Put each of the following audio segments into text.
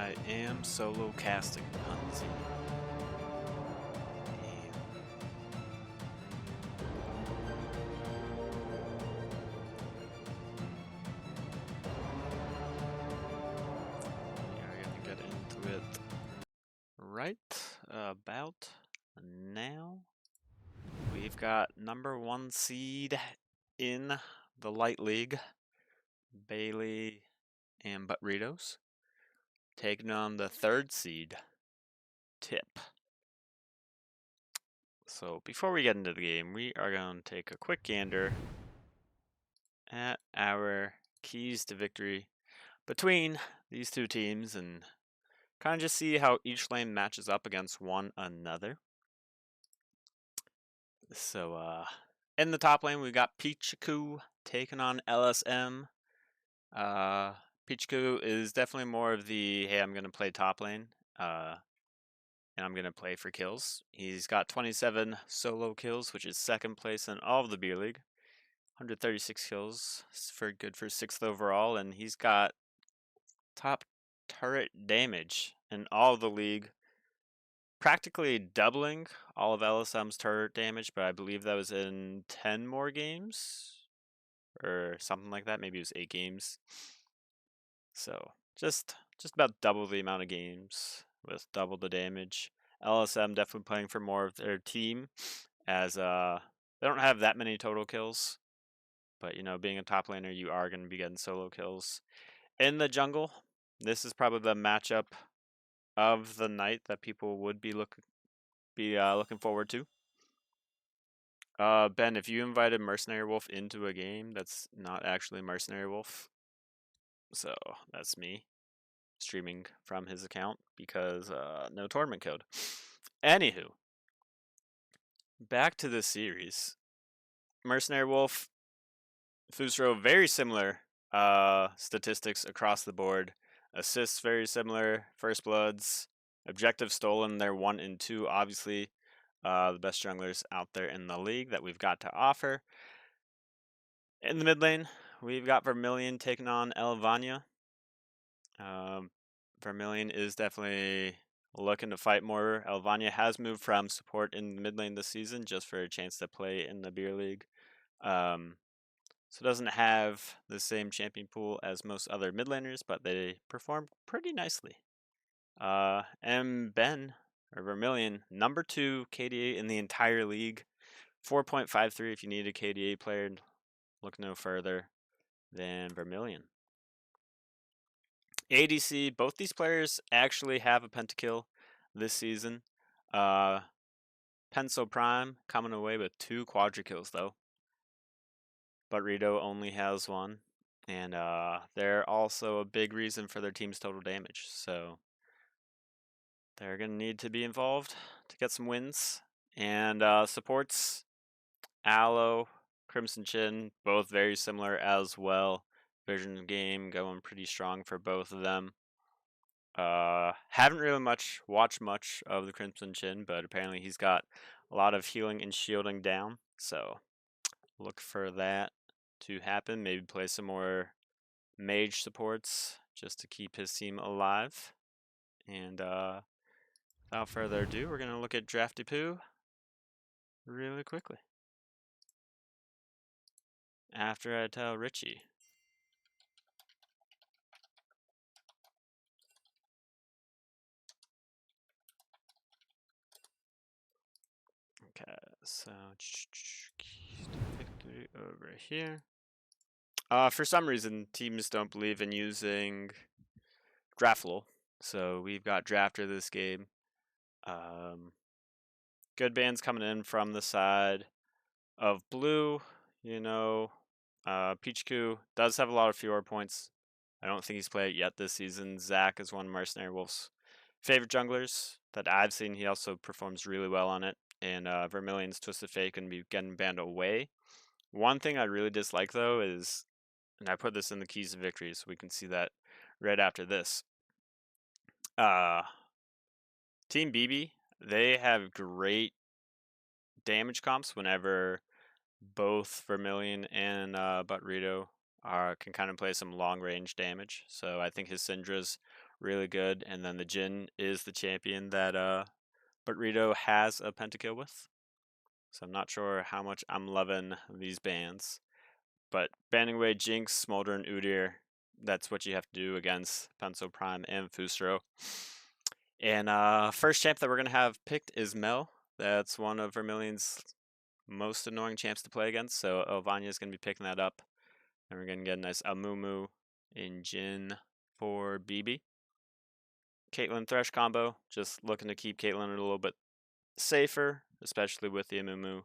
I am solo casting Hunzi. We are gonna get into it right about now. We've got number 1 seed in the Light League, Bailey and Butritos, taking on the 3rd seed, Tip. So before we get into the game, we are going to take a quick gander at our keys to victory between these two teams and kind of just see how each lane matches up against one another. So in the top lane, we've got Pichiku taking on LSM. Pichiku is definitely more of the, hey, I'm going to play top lane, and I'm going to play for kills. He's got 27 solo kills, which is 2nd place in all of the beer league. 136 kills, good for 6th overall, and he's got top turret damage in all of the league, practically doubling all of LSM's turret damage, but I believe that was in 10 more games or something like that. Maybe it was 8 games. So just about double the amount of games with double the damage. LSM definitely playing for more of their team, as they don't have that many total kills, but you know, being a top laner, you are going to be getting solo kills. In the jungle, this is probably the matchup of the night that people would be looking forward to. Ben, if you invited Mercenary Wolf into a game, that's not actually Mercenary Wolf. So that's me streaming from his account because no tournament code. Anywho, back to the series. Mercenary Wolf, Fusro, very similar statistics across the board. Assists very similar. First Bloods, objective stolen. They're 1 and 2, obviously. The best junglers out there in the league that we've got to offer. In the mid lane, we've got Vermilion taking on Elvania. Vermilion is definitely looking to fight more. Elvania has moved from support in the mid lane this season just for a chance to play in the beer league. So doesn't have the same champion pool as most other mid laners, but they perform pretty nicely. And Ben, or Vermilion, number 2 KDA in the entire league. 4.53 if you need a KDA player. Look no further than Vermilion. ADC, both these players actually have a pentakill this season. Penso Prime coming away with 2 quadra-kills though. But Rito only has 1. And they're also a big reason for their team's total damage. So they're going to need to be involved to get some wins. And supports, Aloe, Crimson Chin, both very similar as well. Vision game going pretty strong for both of them. Haven't really watched much of the Crimson Chin, but apparently he's got a lot of healing and shielding down. So look for that to happen. Maybe play some more mage supports just to keep his team alive. And without further ado, we're gonna look at Drafty Poo really quickly after I tell Richie. Okay, so victory over here. For some reason, teams don't believe in using Draftful, so we've got Drafter this game. Good bands coming in from the side of blue. You know, Pichiku does have a lot of Fiora points. I don't think he's played it yet this season. Zach is one of Mercenary Wolf's favorite junglers that I've seen. He also performs really well on it. And Vermilion's Twisted Fate can be getting banned away. One thing I really dislike though is, and I put this in the keys of victory so we can see that right after this. Team BB, they have great damage comps whenever both Vermilion and Butrito can kind of play some long range damage. So I think his Syndra's really good. And then the Jin is the champion that Burrito has a pentakill with. So I'm not sure how much I'm loving these bans. But banning away Jinx, Smolder, and Udyr, that's what you have to do against Penso Prime and Fusro. And first champ that we're going to have picked is Mel. That's one of Vermilion's most annoying champs to play against. So Elvania is going to be picking that up. And we're going to get a nice Amumu in Jin for BB. Caitlyn Thresh combo, just looking to keep Caitlyn a little bit safer, especially with the Amumu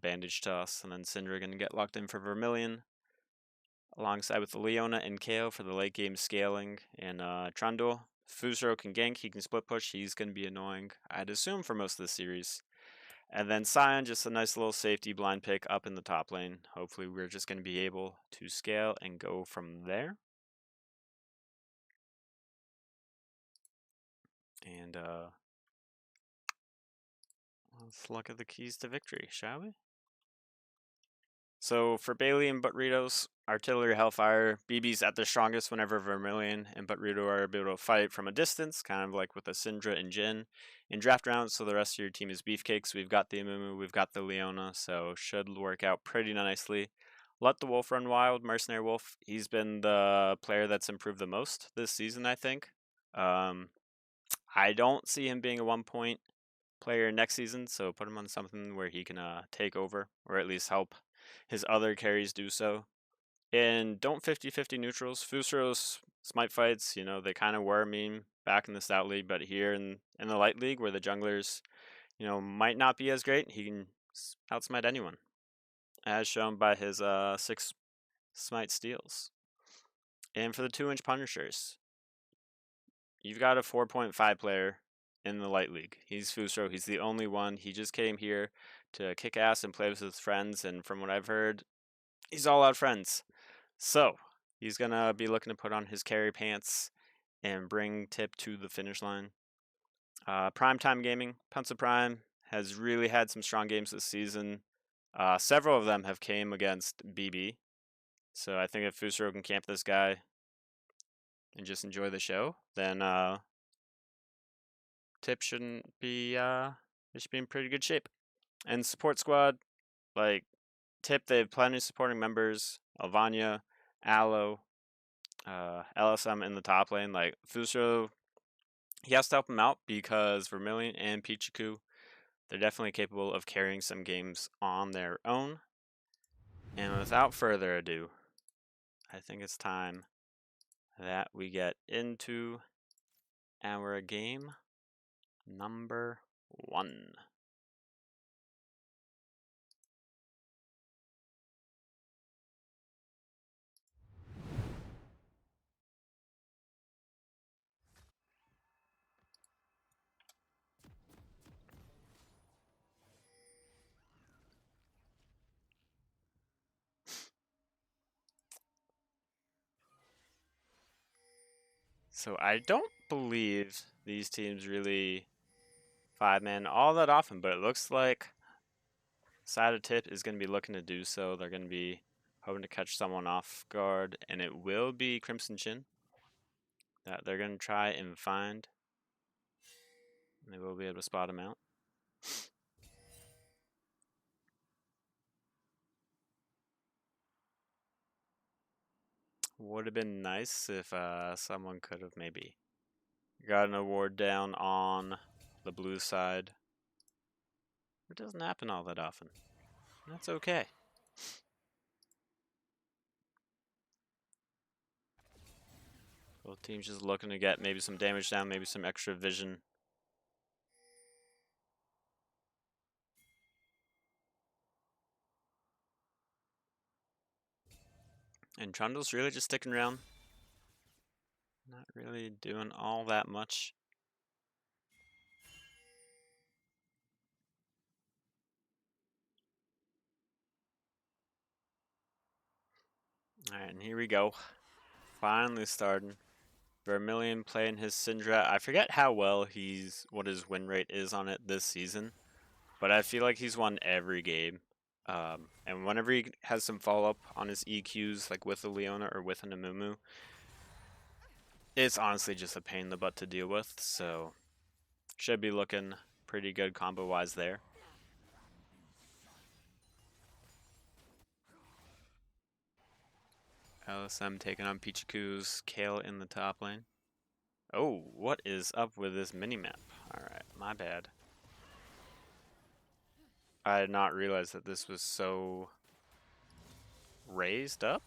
bandage toss. And then Syndra going to get locked in for Vermilion, alongside with the Leona and KO for the late game scaling. And Trundle, Fusro can gank, he can split push, he's going to be annoying, I'd assume, for most of the series. And then Sion, just a nice little safety blind pick up in the top lane. Hopefully we're just going to be able to scale and go from there. And let's look at the keys to victory, shall we? So for Bailey and Butritos, Artillery Hellfire, BB's at their strongest whenever Vermilion and Butrito are able to fight from a distance, kind of like with a Syndra and Jin. In draft rounds, so the rest of your team is Beefcakes. We've got the Amumu, we've got the Leona, so should work out pretty nicely. Let the Wolf run wild, Mercenary Wolf. He's been the player that's improved the most this season, I think. I don't see him being a 1-point player next season, so put him on something where he can take over, or at least help his other carries do so. And don't 50-50 neutrals. Fusro's smite fights, they kind of were a meme back in the Stout League, but here in the Light League, where the junglers, might not be as great, he can outsmite anyone, as shown by his 6 smite steals. And for the 2-inch Punishers, you've got a 4.5 player in the Light League. He's Fusro. He's the only one. He just came here to kick ass and play with his friends, and from what I've heard, he's all out friends. So he's going to be looking to put on his carry pants and bring Tip to the finish line. Primetime Gaming, Pensa Prime, has really had some strong games this season. Several of them have came against BB. So I think if Fusro can camp this guy and just enjoy the show, then Tip shouldn't be it should be in pretty good shape. And support squad, like Tip, they have plenty of supporting members. Alvania, Aloe, LSM in the top lane. Like Fusro, he has to help him out because Vermilion and Pichiku, they're definitely capable of carrying some games on their own. And without further ado, I think it's time that we get into our game number 1. So I don't believe these teams really 5-man all that often, but it looks like side of Tip is going to be looking to do so. They're going to be hoping to catch someone off guard, and it will be Crimson Chin that they're going to try and find. They will be able to spot him out. Would have been nice if someone could have maybe got an award down on the blue side. It doesn't happen all that often. That's okay. Both teams just looking to get maybe some damage down, maybe some extra vision. And Trundle's really just sticking around. Not really doing all that much. Alright, and here we go. Finally starting. Vermilion playing his Syndra. I forget how well what his win rate is on it this season, but I feel like he's won every game. And whenever he has some follow-up on his EQs, like with a Leona or with an Amumu, It's honestly just a pain in the butt to deal with, so should be looking pretty good combo-wise there. LSM taking on Pichiku's Kale in the top lane. Oh, what is up with this mini-map? Alright, my bad. I did not realize that this was so raised up.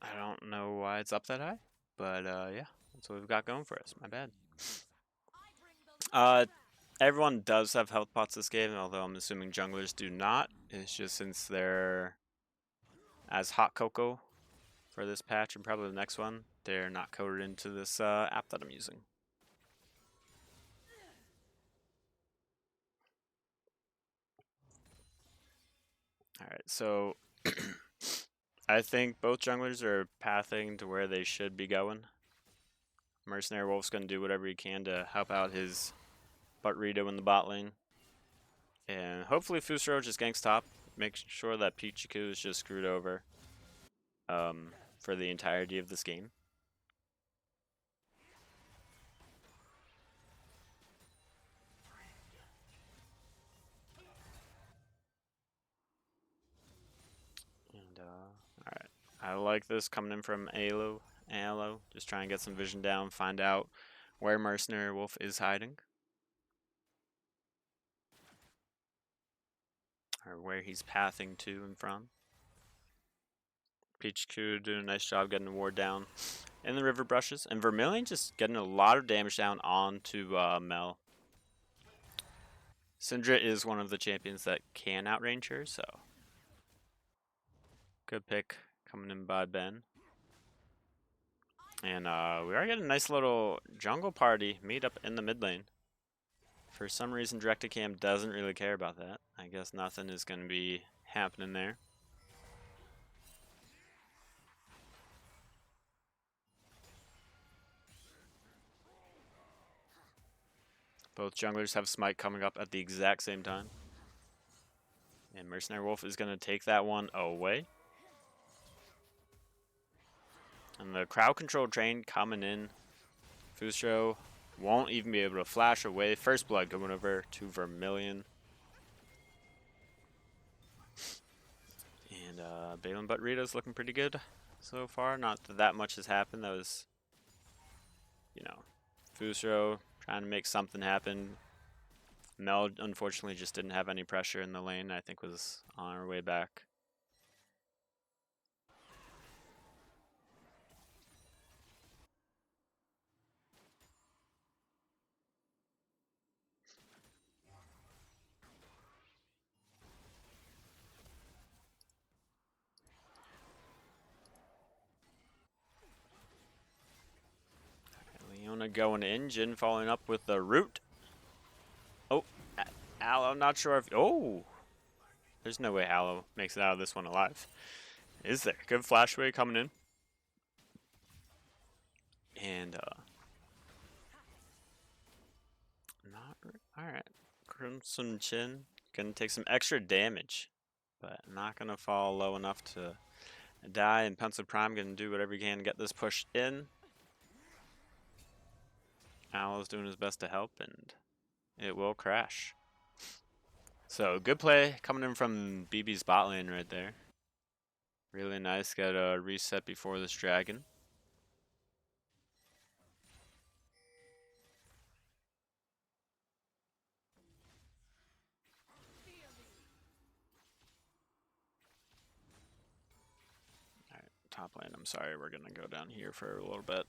I don't know why it's up that high, but yeah, that's what we've got going for us. My bad. Everyone does have health pots this game, although I'm assuming junglers do not. It's just since they're as hot cocoa for this patch and probably the next one, they're not coded into this app that I'm using. Alright, so I think both junglers are pathing to where they should be going. Mercenary Wolf's going to do whatever he can to help out his butt Rito in the bot lane. And hopefully Fusro just ganks top. Make sure that Pichiku is just screwed over for the entirety of this game. And alright. I like this coming in from Alo. Just try and get some vision down, find out where Mercenary Wolf is hiding. Or where he's pathing to and from. Pichiku doing a nice job getting the ward down in the river brushes. And Vermilion just getting a lot of damage down onto Mel. Syndra is one of the champions that can outrange her, so good pick coming in by Ben. And we are getting a nice little jungle party meet up in the mid lane. For some reason, Direct-to-Cam doesn't really care about that. I guess nothing is going to be happening there. Both junglers have Smite coming up at the exact same time. And Mercenary Wolf is going to take that one away. And the crowd control train coming in. Fusro won't even be able to flash away. First blood going over to Vermilion. And Balin Butt Rita's looking pretty good so far. Not that much has happened. That was, you know, Fusro trying to make something happen. Mel unfortunately just didn't have any pressure in the lane. I think was on her way back. Leona going in. Jin following up with the root. Oh, Aloe, not sure if... Oh! There's no way Aloe makes it out of this one alive. Is there? Good flash wave coming in. And, Alright. Crimson Chin gonna take some extra damage, but not gonna fall low enough to die. And Pencil Prime gonna do whatever he can to get this push in. Aloe's doing his best to help, and it will crash. So, good play coming in from BB's bot lane right there. Really nice. Got a reset before this dragon. Alright, top lane. I'm sorry. We're going to go down here for a little bit.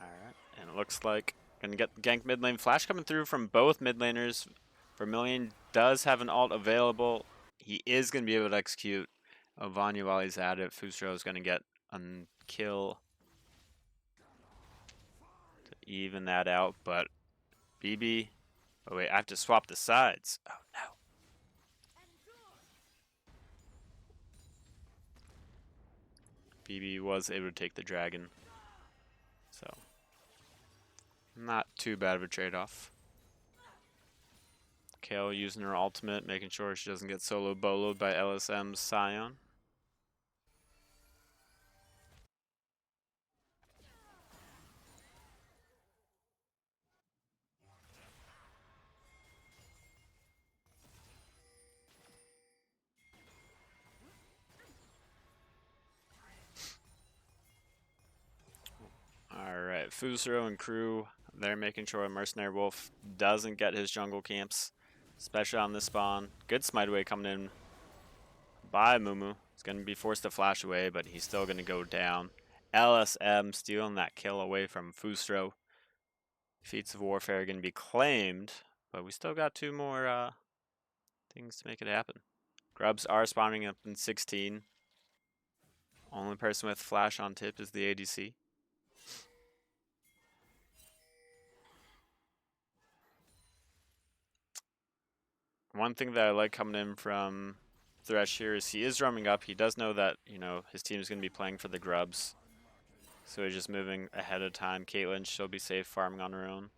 Alright, and it looks like gonna get gank mid lane. Flash coming through from both mid laners. Vermilion does have an ult available. He is gonna be able to execute Vanya while he's at it. Fusro is gonna get a kill to even that out, but BB. Oh wait, I have to swap the sides. Oh no. BB was able to take the dragon. So, not too bad of a trade-off. Kale using her ultimate, making sure she doesn't get solo boloed by LSM's Scion. Alright, Fusro and crew, they're making sure Mercenary Wolf doesn't get his jungle camps, especially on this spawn. Good smite away coming in by Mumu. He's going to be forced to flash away, but he's still going to go down. LSM stealing that kill away from Fusro. Feats of Warfare are going to be claimed, but we still got 2 more things to make it happen. Grubs are spawning up in 16. Only person with flash on tip is the ADC. One thing that I like coming in from Thresh here is he is roaming up. He does know that, you know, his team is going to be playing for the grubs. So he's just moving ahead of time. Caitlyn, she'll be safe farming on her own.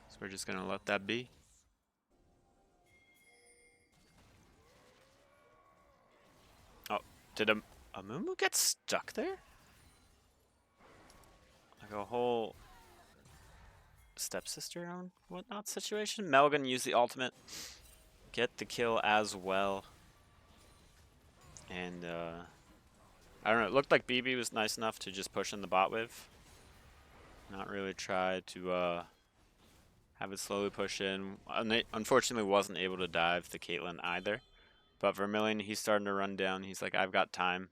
So we're just going to let that be. Oh, did a Mumu get stuck there? Like a whole stepsister on whatnot situation? Mel gonna use the ultimate. Get the kill as well. And, I don't know, it looked like BB was nice enough to just push in the bot wave. Not really try to, have it slowly push in. Unfortunately wasn't able to dive the Caitlyn either. But Vermilion, he's starting to run down. He's like, I've got time.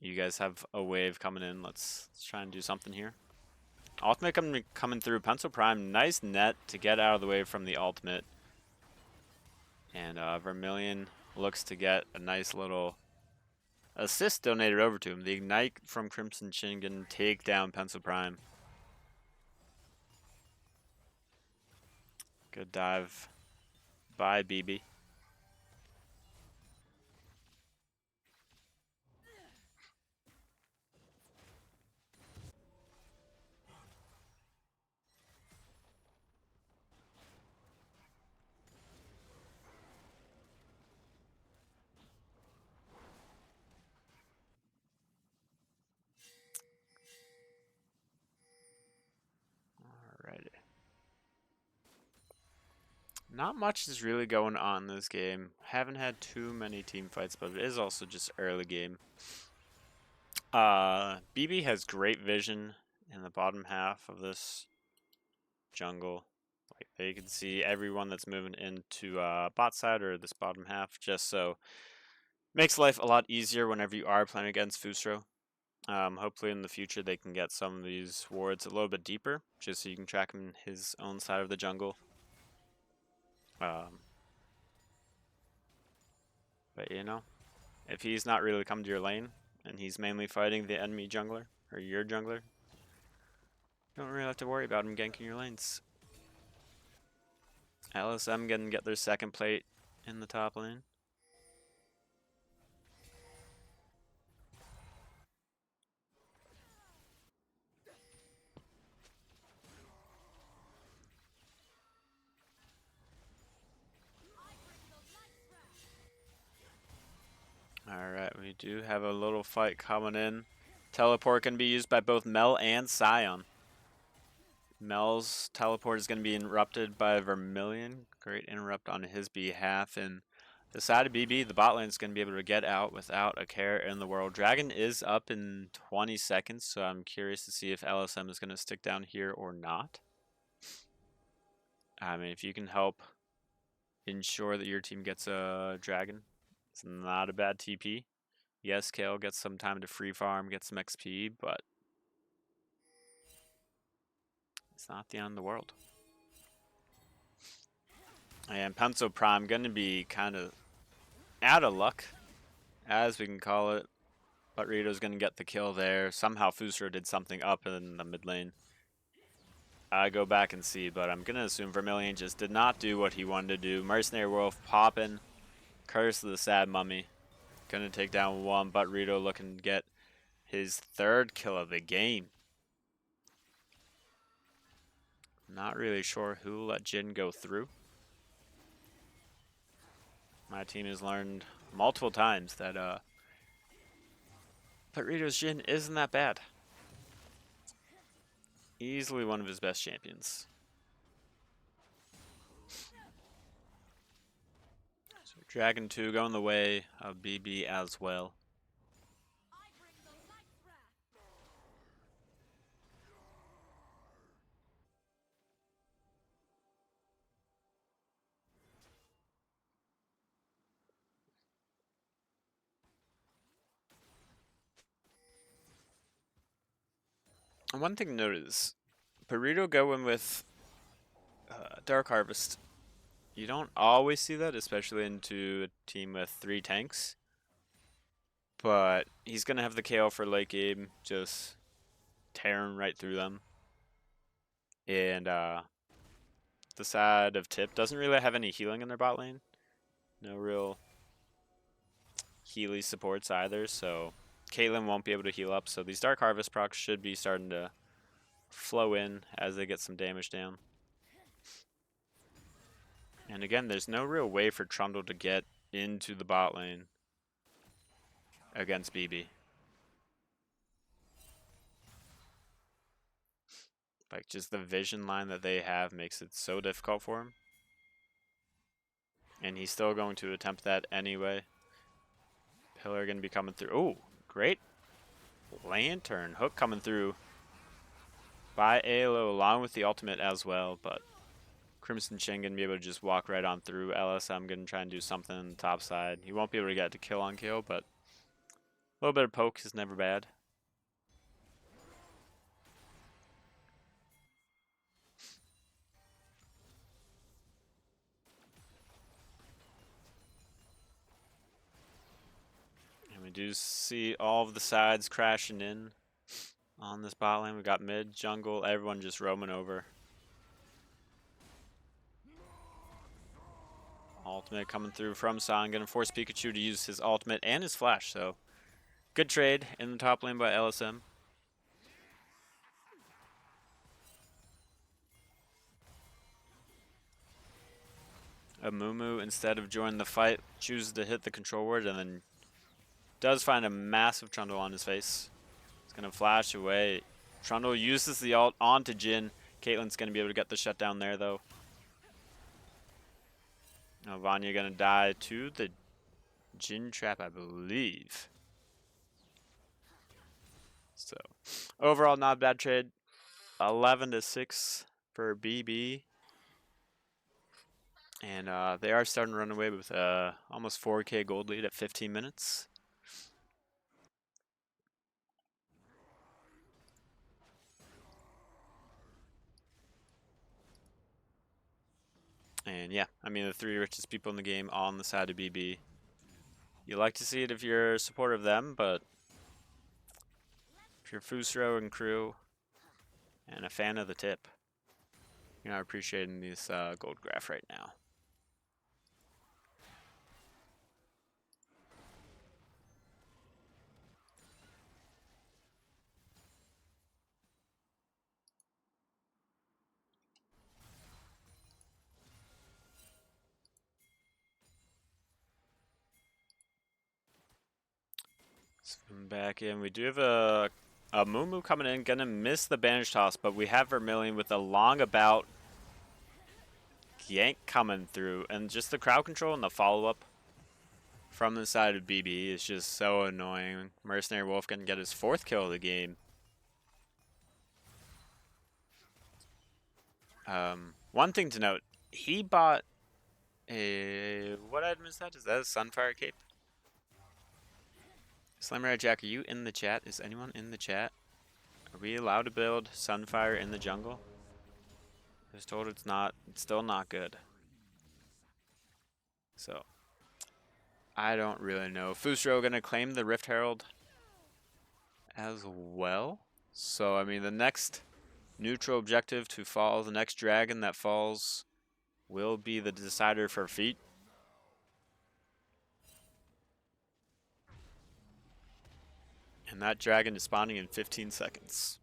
You guys have a wave coming in. Let's try and do something here. Ultimate coming through. Pencil Prime, nice net to get out of the way from the ultimate. And Vermilion looks to get a nice little assist donated over to him. The Ignite from Crimson Shingen take down Pencil Prime. Good dive by BB. Alrighty. Not much is really going on in this game. Haven't had too many team fights, but it is also just early game. BB has great vision in the bottom half of this jungle. Like they can see everyone that's moving into bot side or this bottom half, just so makes life a lot easier whenever you are playing against Fusro. Hopefully in the future they can get some of these wards a little bit deeper, just so you can track him in his own side of the jungle. But you know, if he's not really coming to your lane, and he's mainly fighting the enemy jungler, or your jungler, you don't really have to worry about him ganking your lanes. LSM gonna get their second plate in the top lane. Alright, we do have a little fight coming in. Teleport can be used by both Mel and Scion. Mel's teleport is going to be interrupted by Vermilion. Great interrupt on his behalf. And the side of BB, the bot lane is going to be able to get out without a care in the world. Dragon is up in 20 seconds, so I'm curious to see if LSM is going to stick down here or not. I mean, if you can help ensure that your team gets a dragon, it's not a bad TP. Yes, Kale gets some time to free farm, get some XP, but it's not the end of the world. And Pencil Prime going to be kind of out of luck, as we can call it. But Rito's going to get the kill there. Somehow Fusro did something up in the mid lane. I go back and see, but I'm going to assume Vermilion just did not do what he wanted to do. Mercenary Wolf popping. Curse of the Sad Mummy. Gonna take down one, but Rito looking to get his 3rd kill of the game. Not really sure who let Jin go through. My team has learned multiple times that but Rito's Jin isn't that bad. Easily one of his best champions. So Dragon 2 going the way of BB as well. And one thing to note is, Burrito going with Dark Harvest. You don't always see that, especially into a team with 3 tanks. But he's going to have the KO for late game, just tearing right through them. And the side of Tip doesn't really have any healing in their bot lane. No real Healy supports either, so Caitlyn won't be able to heal up. So these Dark Harvest procs should be starting to flow in as they get some damage down. And again, there's no real way for Trundle to get into the bot lane against BB. Like, just the vision line that they have makes it so difficult for him. And he's still going to attempt that anyway. Pillar going to be coming through. Oh, great Lantern hook coming through by ALO along with the ultimate as well. But Crimson Chin going to be able to just walk right on through. LSM going to try and do something on the top side. He won't be able to get to kill on kill, but a little bit of poke is never bad. And we do see all of the sides crashing in on this bot lane. We got mid, jungle, everyone just roaming over. Ultimate coming through from San, gonna force Pikachu to use his ultimate and his flash, so good trade in the top lane by LSM. Amumu, instead of joining the fight, chooses to hit the control word and then does find a massive Trundle on his face. He's gonna flash away. Trundle uses the ult onto Jin. Caitlyn's gonna be able to get the shutdown there though. Now Vanya gonna die to the Jin trap, I believe. So overall, not a bad trade. 11-6 for BB. And they are starting to run away with almost 4K gold lead at 15 minutes. And yeah, I mean, the 3 richest people in the game on the side of BB. You like to see it if you're a supporter of them, but if you're Fusro and crew and a fan of the tip, you're not appreciating this gold graph right now. Swim back in. We do have a Mumu coming in, gonna miss the bandage toss, but we have Vermilion with a long about yank coming through, and just the crowd control and the follow-up from the side of BB is just so annoying. Mercenary Wolf gonna get his 4th kill of the game. One thing to note, he bought a, what item is that? Is that a Sunfire Cape? Slammer Jack, are you in the chat? Is anyone in the chat? Are we allowed to build Sunfire in the jungle? I was told it's still not good. So, I don't really know. Fusro gonna claim the Rift Herald as well. So, I mean, the next neutral objective to fall, the next dragon that falls will be the decider for feet. And that dragon is spawning in 15 seconds.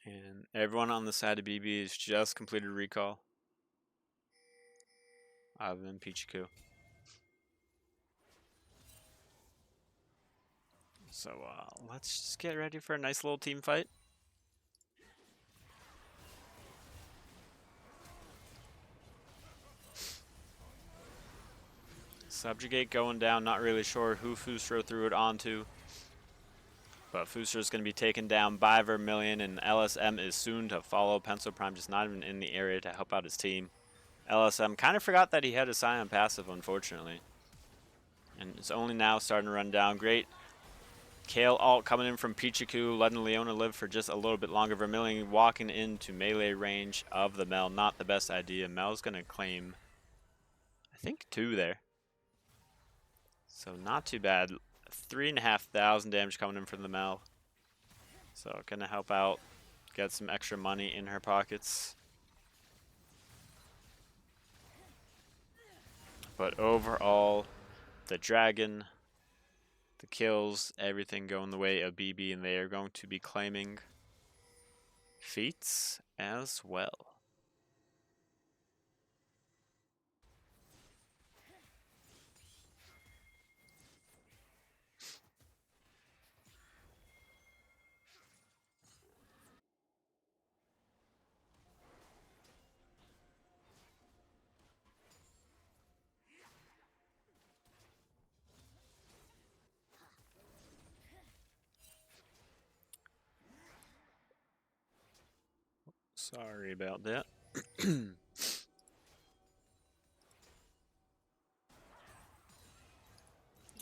And everyone on the side of BB has just completed recall. Other than Pichiku. So let's just get ready for a nice little team fight. Subjugate going down, not really sure who Fusro threw it onto. But Fusro is going to be taken down by Vermilion, and LSM is soon to follow. Pencil Prime just not even in the area to help out his team. LSM kind of forgot that he had a Scion passive, unfortunately. And it's only now starting to run down. Great Kale ult coming in from Pichiku, letting Leona live for just a little bit longer. Vermilion walking into melee range of the Mel. Not the best idea. Mel's going to claim, I think, 2 there. So not too bad. 3,500 damage coming in from the Mel. So gonna help out, get some extra money in her pockets. But overall, the dragon, the kills, everything going the way of BB, and they are going to be claiming feats as well. Sorry about that.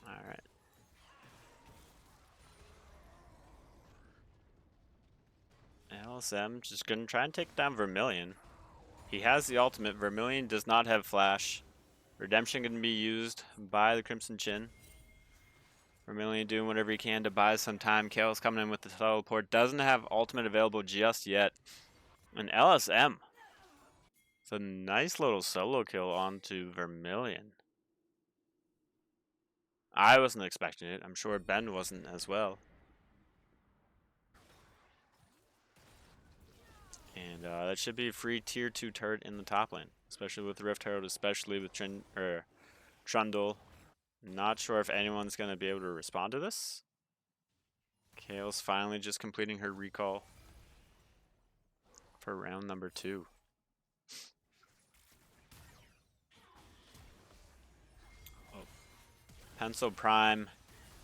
Alright. LSM just gonna try and take down Vermilion. He has the ultimate. Vermilion does not have flash. Redemption gonna be used by the Crimson Chin. Vermilion doing whatever he can to buy some time. Kale's coming in with the teleport. Doesn't have ultimate available just yet. And LSM. It's a nice little solo kill onto Vermilion. I wasn't expecting it. I'm sure Ben wasn't as well. And that should be a free tier 2 turret in the top lane. Especially with Rift Herald, especially with Trundle. Not sure if anyone's going to be able to respond to this. Kale's finally just completing her recall for round number 2. Oh. Pencil Prime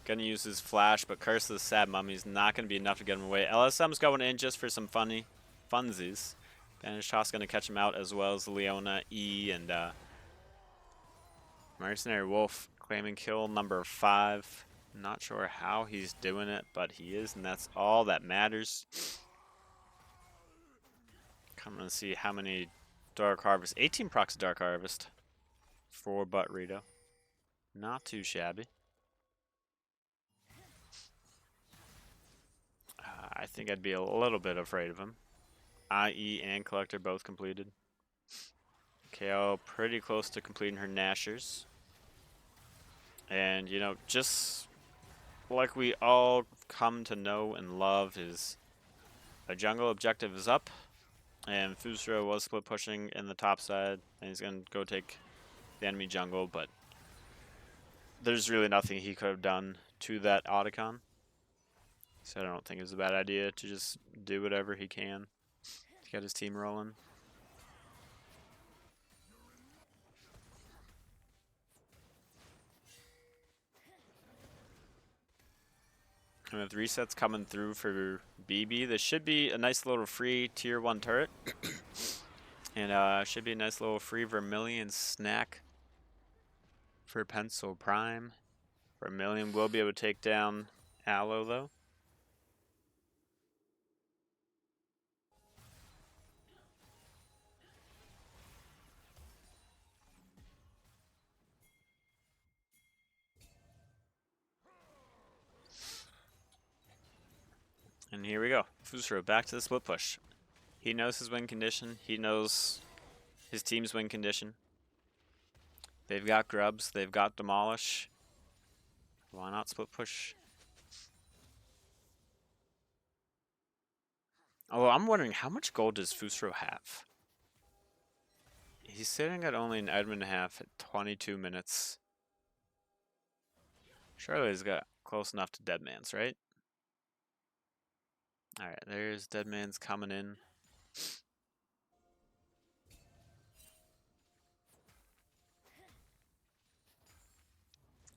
gonna use his flash, but Curse of the Sad Mummy's not gonna be enough to get him away. LSM's going in just for some funsies. Banish Toss gonna catch him out, as well as Leona, E, and Mercenary Wolf claiming kill number 5. Not sure how he's doing it, but he is, and that's all that matters. Come and see how many Dark Harvest. 18 procs of Dark Harvest for Butt Rito. Not too shabby. I think I'd be a little bit afraid of him. IE and Collector both completed. KO pretty close to completing her Nashers. And, you know, just like we all come to know and love, is a jungle objective is up. And Fusro was split pushing in the top side, and he's going to go take the enemy jungle, but there's really nothing he could have done to that Otacon. So I don't think it's a bad idea to just do whatever he can to get his team rolling. And with resets coming through for BB, this should be a nice little free tier 1 turret. And should be a nice little free Vermilion snack for Pencil Prime. Vermilion will be able to take down Aloe, though. And here we go. Fusro back to the split push. He knows his win condition. He knows his team's win condition. They've got grubs. They've got demolish. Why not split push? Oh, I'm wondering how much gold does Fusro have? He's sitting at only an item and a half at 22 minutes. Surely he's got close enough to Deadman's, right? Alright, there's Deadman's coming in.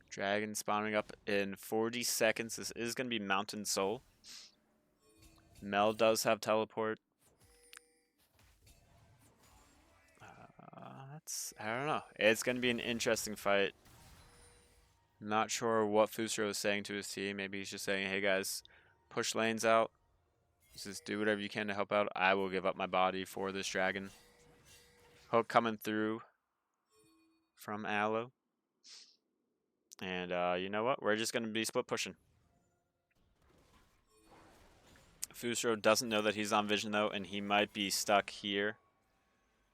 Dragon spawning up in 40 seconds. This is going to be Mountain Soul. Mel does have teleport. I don't know. It's going to be an interesting fight. Not sure what Fusro is saying to his team. Maybe he's just saying, hey guys, push lanes out. Just do whatever you can to help out. I will give up my body for this dragon. Hook coming through from Aloe. And you know what? We're just going to be split pushing. Fusro doesn't know that he's on vision though, and he might be stuck here.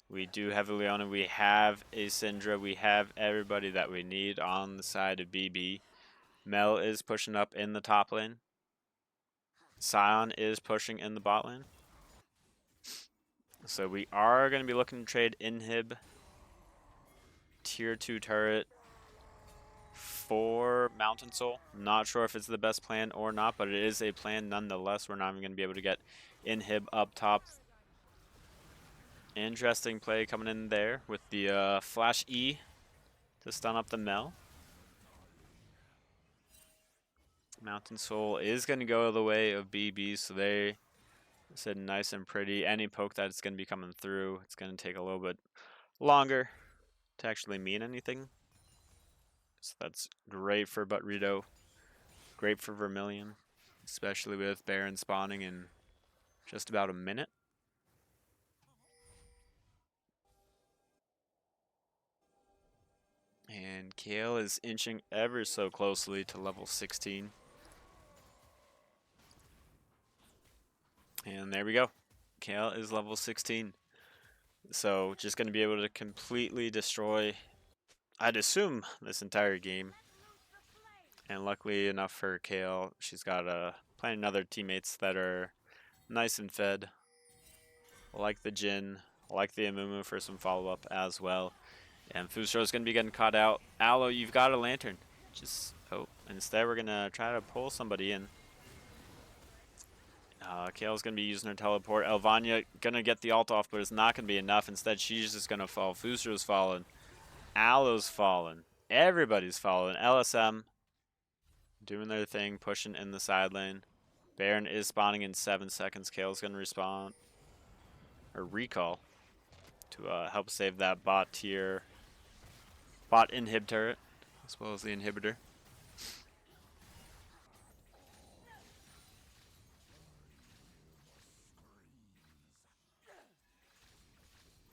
We do have a Leona, we have a Syndra, we have everybody that we need on the side of BB. Mel is pushing up in the top lane. Sion is pushing in the bot lane. So we are going to be looking to trade Inhib tier 2 turret for Mountain Soul. Not sure if it's the best plan or not, but it is a plan nonetheless. We're not even going to be able to get Inhib up top. Interesting play coming in there with the Flash E to stun up the Mel. Mountain Soul is going to go the way of BB, so they said nice and pretty. Any poke that's going to be coming through, it's going to take a little bit longer to actually mean anything. So that's great for Butrito, great for Vermilion, especially with Baron spawning in just about a minute. And Kale is inching ever so closely to level 16. And there we go. Kale is level 16. So just going to be able to completely destroy, I'd assume, this entire game. And luckily enough for Kale, she's got plenty of other teammates that are nice and fed. Like the Jin, like the Amumu for some follow-up as well. And Fusro's going to be getting caught out. Aloe, you've got a lantern. Instead we're going to try to pull somebody in. Kale's going to be using her teleport. Elvania going to get the ult off, but it's not going to be enough. Instead, she's just going to fall. Fusro's falling. Aloe's falling. Everybody's falling. LSM doing their thing, pushing in the side lane. Baron is spawning in 7 seconds. Kale's going to respawn. Or recall. To help save that bot tier. Bot inhib turret. As well as the inhibitor.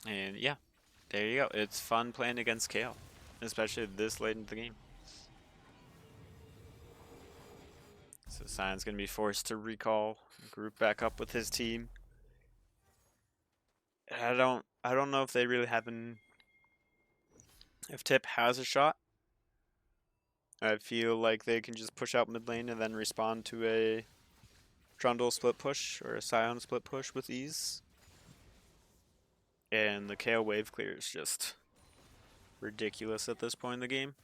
And yeah, there you go. It's fun playing against Kale, especially this late in the game. So Sion's going to be forced to recall, group back up with his team. I don't know if they really have if Tip has a shot. I feel like they can just push out mid lane and then respond to a Trundle split push or a Sion split push with ease. And the Kale wave clear is just ridiculous at this point in the game.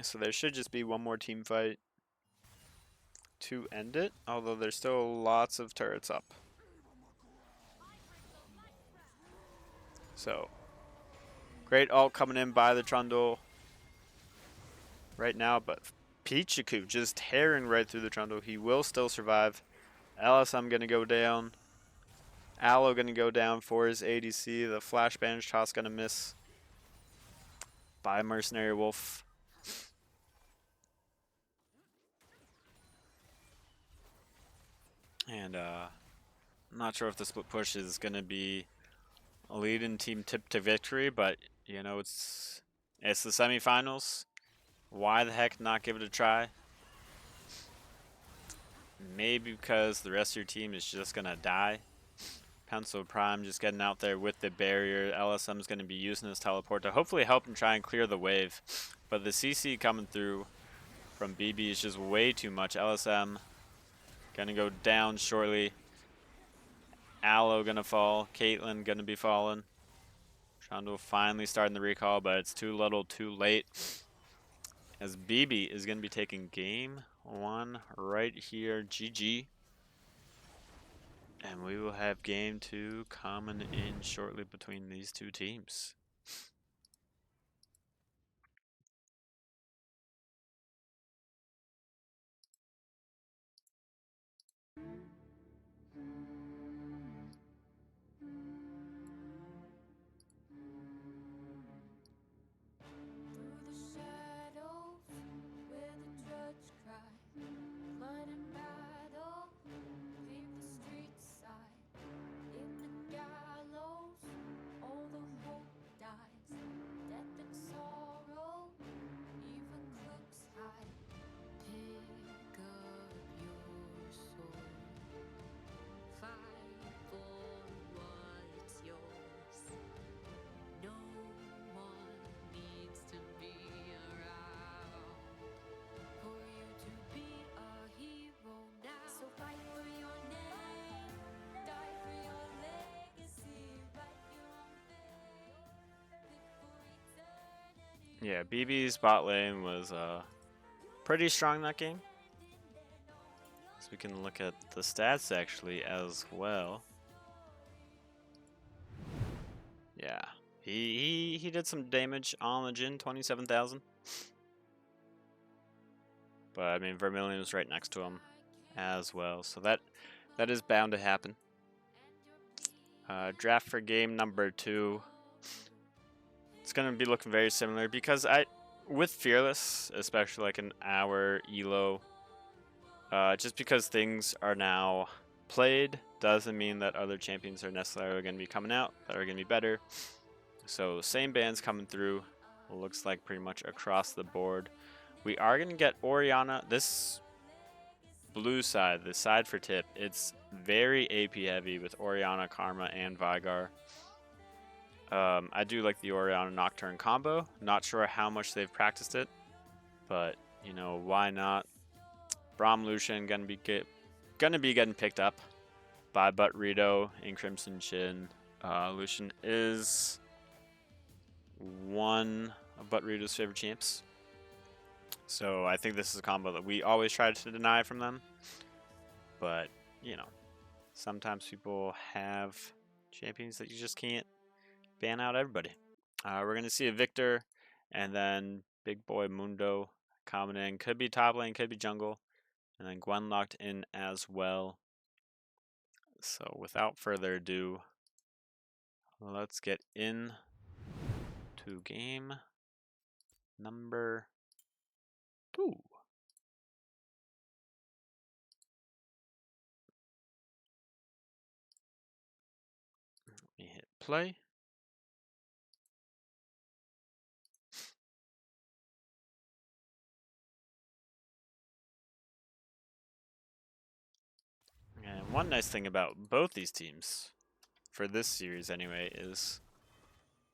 So there should just be one more team fight to end it, although there's still lots of turrets up. So, great ult coming in by the Trundle right now, but Pichiku just tearing right through the Trundle. He will still survive. LSM going to go down. Aloe going to go down for his ADC. The flash banish toss going to miss by Mercenary Wolf. And I'm not sure if the split push is going to be leading Team Tip to victory, but you know, it's the semifinals. Why the heck not give it a try? Maybe because the rest of your team is just going to die. Pencil Prime just getting out there with the barrier. LSM is going to be using his teleport to hopefully help him try and clear the wave. But the CC coming through from BB is just way too much. LSM going to go down shortly. Aloe going to fall. Caitlyn going to be falling. Trundle finally starting the recall, but it's too little too late. As BB is going to be taking game 1 right here. GG. And we will have game 2 coming in shortly between these two teams. Yeah, BB's bot lane was pretty strong that game. So we can look at the stats actually as well. Yeah, he did some damage on the Jhin, 27,000. But I mean, Vermilion was right next to him as well, so that is bound to happen. Draft for game number 2. It's gonna be looking very similar because with Fearless, especially like an hour elo, just because things are now played doesn't mean that other champions are necessarily going to be coming out that are going to be better. So same bands coming through. Looks like pretty much across the board. We are going to get Orianna. This blue side, the side for Tip, it's very AP heavy with Orianna, Karma, and Vigar. I do like the Orianna Nocturne combo. Not sure how much they've practiced it, but you know, why not? Braum Lucian gonna be getting picked up by Butt Rito and Crimson Chin. Lucian is one of Butt Rito's favorite champs, so I think this is a combo that we always try to deny from them. But you know, sometimes people have champions that you just can't ban out everybody. We're gonna see a Victor, and then Big Boy Mundo coming in. Could be top lane, could be jungle. And then Gwen locked in as well. So without further ado, let's get in to game number 2. Let me hit play. And one nice thing about both these teams, for this series anyway, is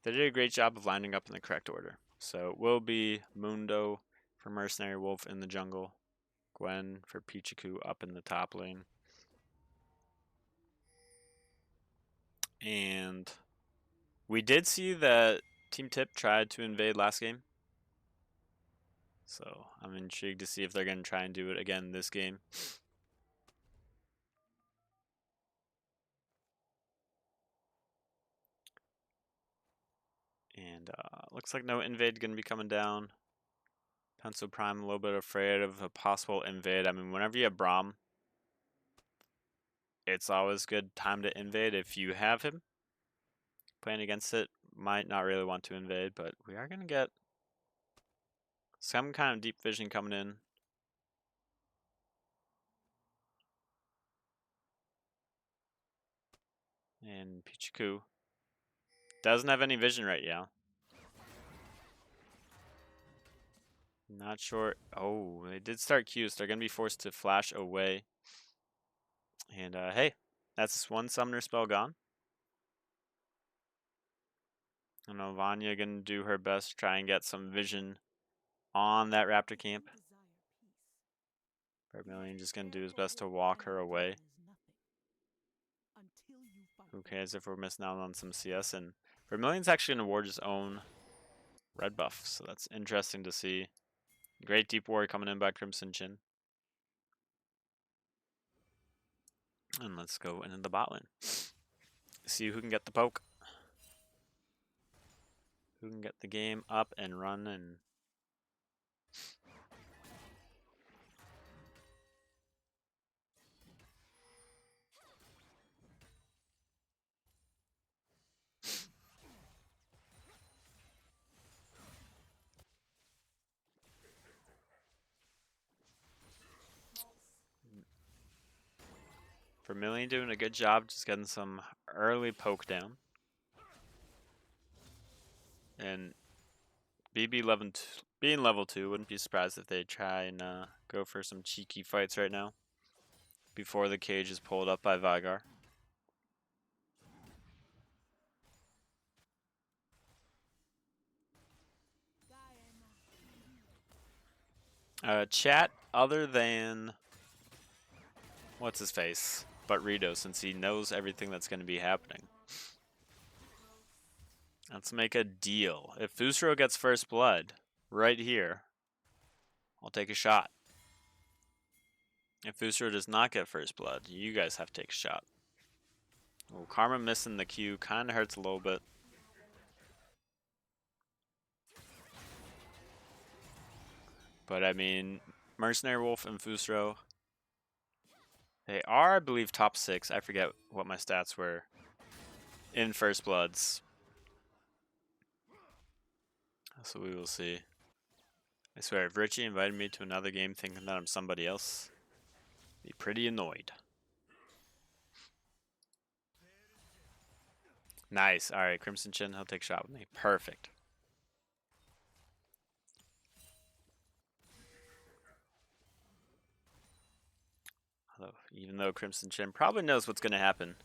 they did a great job of lining up in the correct order. So it will be Mundo for Mercenary Wolf in the jungle, Gwen for Pichiku up in the top lane. And we did see that Team Tip tried to invade last game. So I'm intrigued to see if they're going to try and do it again this game. And looks like no invade going to be coming down. Pencil Prime a little bit afraid of a possible invade. I mean, whenever you have Braum, it's always good time to invade if you have him. Playing against it, might not really want to invade, but we are going to get some kind of deep vision coming in. And Pichiku doesn't have any vision right now. Not sure. Oh, they did start Qs. They're going to be forced to flash away. And hey, That's one summoner spell gone. I know Vanya gonna do her best to try and get some vision on that raptor camp. Vermilion just gonna do his best to walk her away. Who cares if we're missing out on some CS? And Vermilion's actually gonna ward his own red buff, so that's interesting to see. Great deep ward coming in by Crimson Chin. And let's go into the bot lane. See who can get the poke. Who can get the game up and running. Vermilion doing a good job just getting some early poke down. And BB being level 2, wouldn't be surprised if they try and go for some cheeky fights right now. Before the cage is pulled up by Vigar. Chat, other than... what's his face? But Rito, since he knows everything that's going to be happening. Let's make a deal. If Fusro gets first blood, right here, I'll take a shot. If Fusro does not get first blood, you guys have to take a shot. Oh, Karma missing the Q kind of hurts a little bit. But I mean, Mercenary Wolf and Fusro, they are, I believe, top 6. I forget what my stats were in First Bloods. So we will see. I swear, if Richie invited me to another game thinking that I'm somebody else, I'd be pretty annoyed. Nice. Alright, Crimson Chin, he'll take a shot with me. Perfect. Even though Crimson Chin probably knows what's going to happen.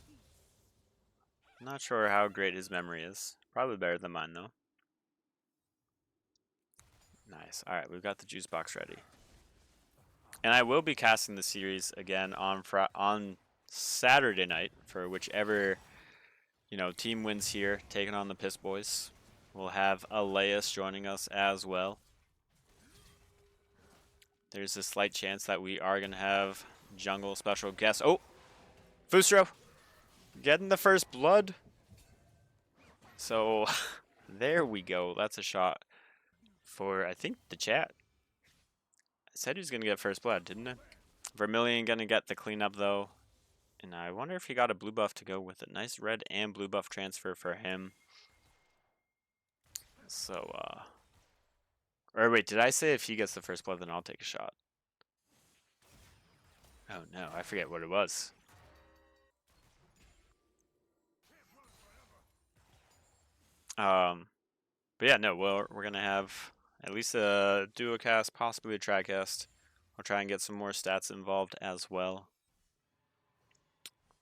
I'm not sure how great his memory is. Probably better than mine, though. Nice. Alright, we've got the juice box ready. And I will be casting the series again on Saturday night for whichever, team wins here, taking on the Piss Boys. We'll have Aleus joining us as well. There's a slight chance that we are going to have jungle special guest. Oh! Fusro! Getting the first blood. So, there we go. That's a shot for, I think, the chat. I said he was going to get first blood, didn't I? Vermilion going to get the cleanup, though. And I wonder if he got a blue buff to go with it. Nice red and blue buff transfer for him. So, or wait, did I say if he gets the first blood, then I'll take a shot? Oh no, I forget what it was. But yeah, no, we're gonna have at least a duo cast, possibly a tri-cast. I'll try and get some more stats involved as well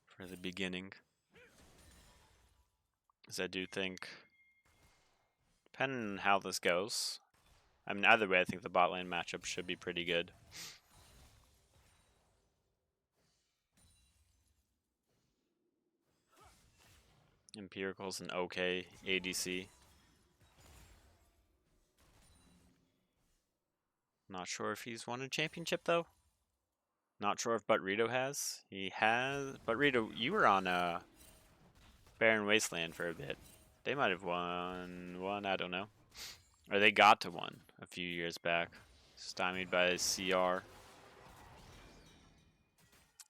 for the beginning. Because I do think, depending on how this goes, I mean, either way, I think the bot lane matchup should be pretty good. Empirical's an okay ADC. Not sure if he's won a championship, though. Not sure if Butrito has. He has. Butrito, you were on Barren Wasteland for a bit. They might have won one, I don't know. Or they got to one a few years back. Stymied by CR.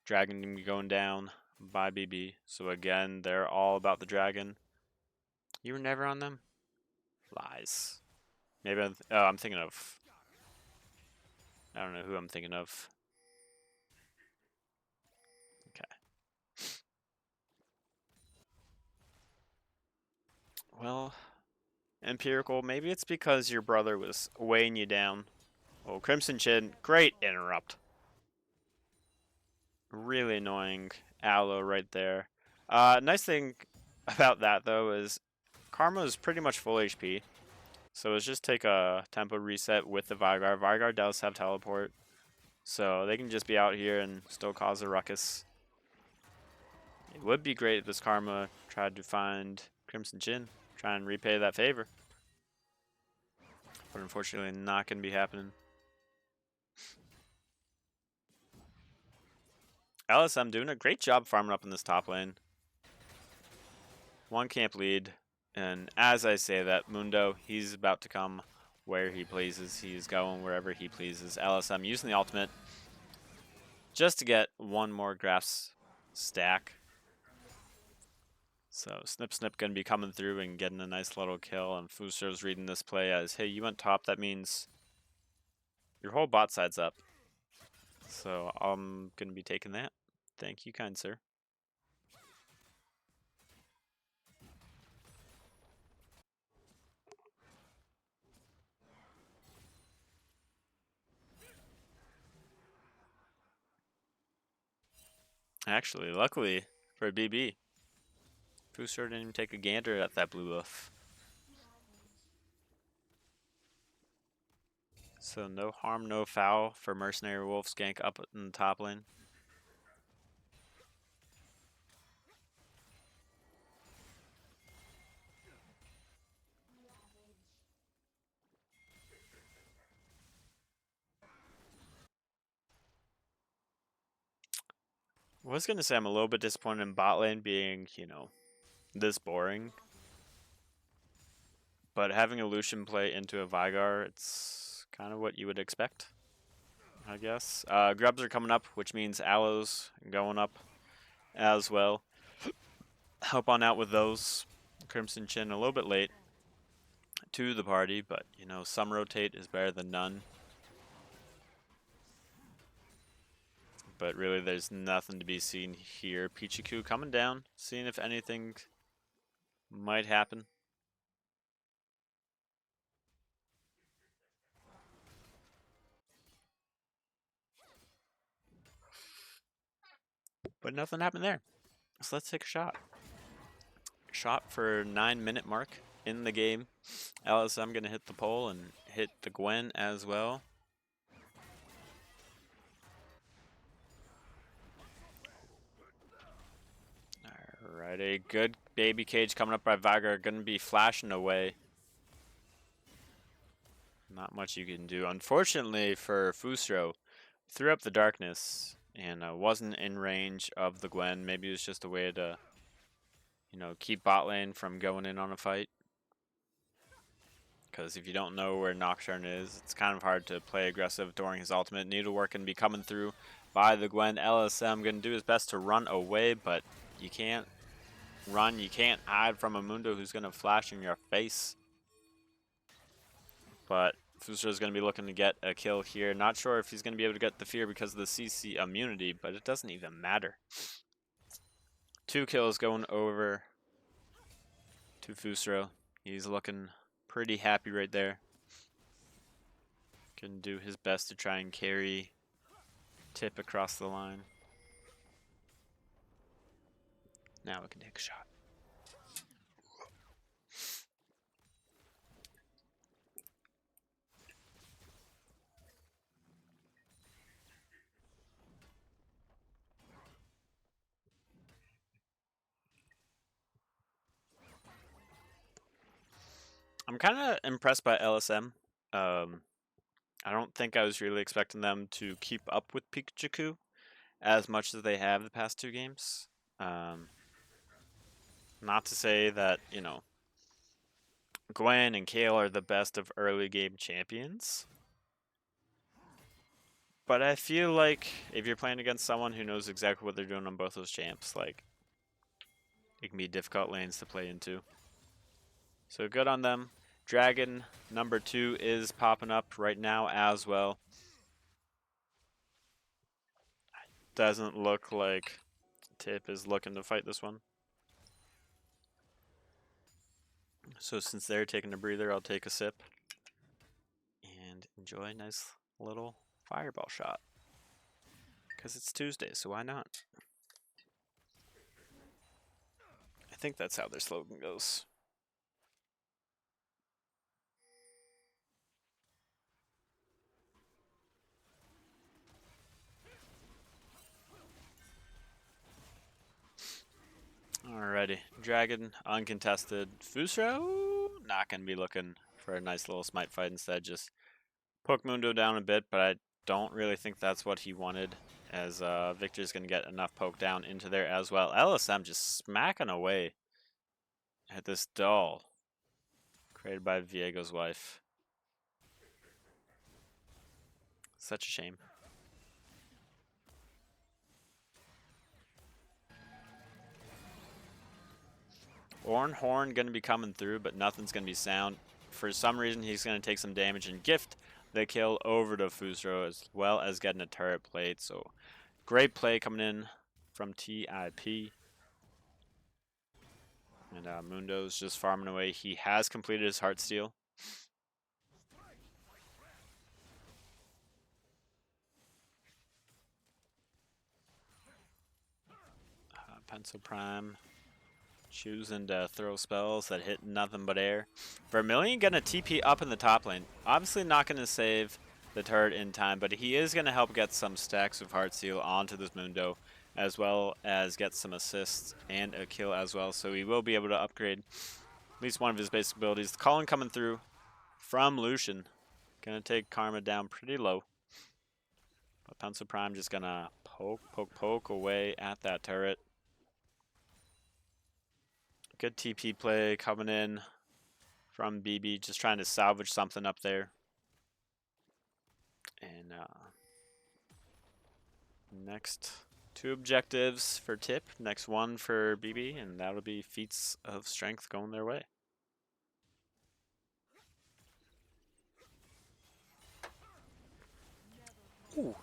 Dragon going down by BB. So again, they're all about the dragon. You were never on them? Lies. Maybe I'm thinking of... I don't know who I'm thinking of. Okay. Well, Empirical, maybe it's because your brother was weighing you down. Oh, Crimson Chin, great interrupt. Really annoying Aloe right there. Nice thing about that, though, is Karma is pretty much full HP. So let's just take a tempo reset with the Vygar. Vygar does have teleport. So they can just be out here and still cause a ruckus. It would be great if this Karma tried to find Crimson Chin, try and repay that favor. But unfortunately not going to be happening. LSM doing a great job farming up in this top lane. One camp lead. And as I say that, Mundo, he's about to come where he pleases. He's going wherever he pleases. LSM using the ultimate just to get one more grass stack. So Snip Snip going to be coming through and getting a nice little kill. And Fuso's reading this play as, hey, you went top. That means your whole bot side's up. So I'm going to be taking that. Thank you, kind sir. Actually, luckily for BB, Fuso didn't even take a gander at that blue buff. So no harm, no foul for Mercenary Wolf gank up in the top lane. I was going to say I'm a little bit disappointed in bot lane being, you know, this boring. But having a Lucian play into a Vygar, it's kind of what you would expect, I guess. Grubs are coming up, which means Aloes going up as well. Help on out with those. Crimson Chin a little bit late to the party, but, you know, some rotate is better than none. But really, there's nothing to be seen here. Pichiku coming down, seeing if anything might happen. But nothing happened there. So let's take a shot. Shot for 9-minute mark in the game. LSM going to hit the pole and hit the Gwen as well. Alright, a good baby cage coming up by Vygar. Going to be flashing away. Not much you can do. Unfortunately for Fusro, threw up the darkness and wasn't in range of the Gwen. Maybe it was just a way to, you know, keep bot lane from going in on a fight. Because if you don't know where Nocturne is, it's kind of hard to play aggressive during his ultimate. Needlework can be coming through by the Gwen. LSM going to do his best to run away, but you can't run. You can't hide from a Mundo who's going to flash in your face. But Fuso is going to be looking to get a kill here. Not sure if he's going to be able to get the fear because of the CC immunity, but it doesn't even matter. 2 kills going over to Fusro. He's looking pretty happy right there. Can do his best to try and carry Tip across the line. Now we can take a shot. I'm kind of impressed by LSM. I don't think I was really expecting them to keep up with Pikachu as much as they have the past 2 games. Not to say that, you know, Gwen and Kale are the best of early game champions. But I feel like if you're playing against someone who knows exactly what they're doing on both those champs, like, it can be difficult lanes to play into. So good on them. Dragon number 2 is popping up right now as well. Doesn't look like Tip is looking to fight this one. So since they're taking a breather, I'll take a sip and enjoy a nice little fireball shot. Because it's Tuesday, so why not? I think that's how their slogan goes. Alrighty, Dragon, uncontested. Fusro, not going to be looking for a nice little smite fight. Instead, just poke Mundo down a bit, but I don't really think that's what he wanted, as Victor's going to get enough poke down into there as well. LSM just smacking away at this doll created by Viego's wife. Such a shame. Horn going to be coming through, but nothing's going to be sound. For some reason, he's going to take some damage and gift the kill over to Fusro, as well as getting a turret plate. So great play coming in from TIP. And Mundo's just farming away. He has completed his Heartsteel. Pencil Prime choosing to throw spells that hit nothing but air. Vermilion gonna TP up in the top lane. Obviously not gonna save the turret in time, but he is gonna help get some stacks of Heartsteel onto this Mundo, as well as get some assists and a kill as well. So he will be able to upgrade at least one of his basic abilities. The calling coming through from Lucian. Gonna take Karma down pretty low. But Pencil Prime just gonna poke away at that turret. Good TP play coming in from BB, just trying to salvage something up there. And next 2 objectives for Tip, next 1 for BB, and that'll be feats of strength going their way. Ooh.